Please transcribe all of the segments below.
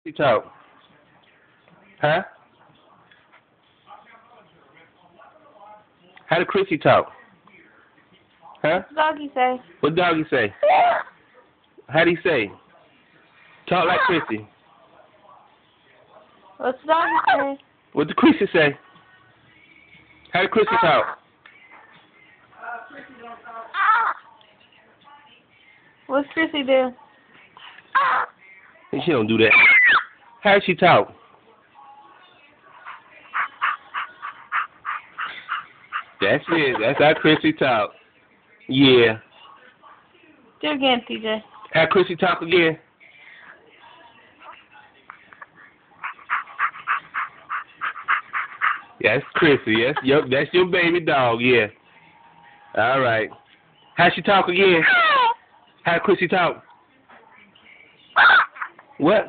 Krissy talk? Huh? How did Krissy talk? Huh? What's the doggy say? What doggy say? How'd he say? Talk like Krissy. What's the doggy say? What did Krissy say? How did Krissy talk? What's Krissy do? She don't do that. How did she talk? That's it. That's how Krissy talk. Yeah. Do it again, TJ. How Krissy talk again? That's Krissy. That's your baby dog. Yeah. All right. How she talk again? How Krissy talk? What?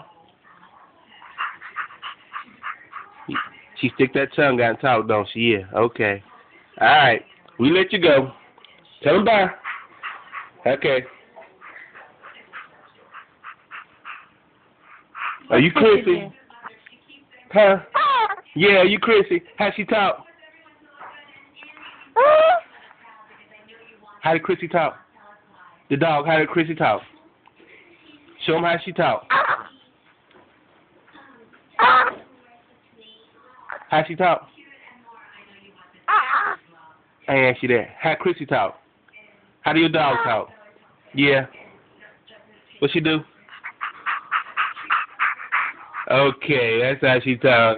She stick that tongue out and talk, don't she? Yeah. Okay. All right. We let you go. Tell them bye. Okay. Are you Krissy? Huh? Yeah, you Krissy. How she talk? How did Krissy talk? The dog, how did Krissy talk? Show him how she talk. How she talk? I ain't ask you that. How Krissy talk? How do your dog talk? Yeah. What she do? Okay, that's how she talk.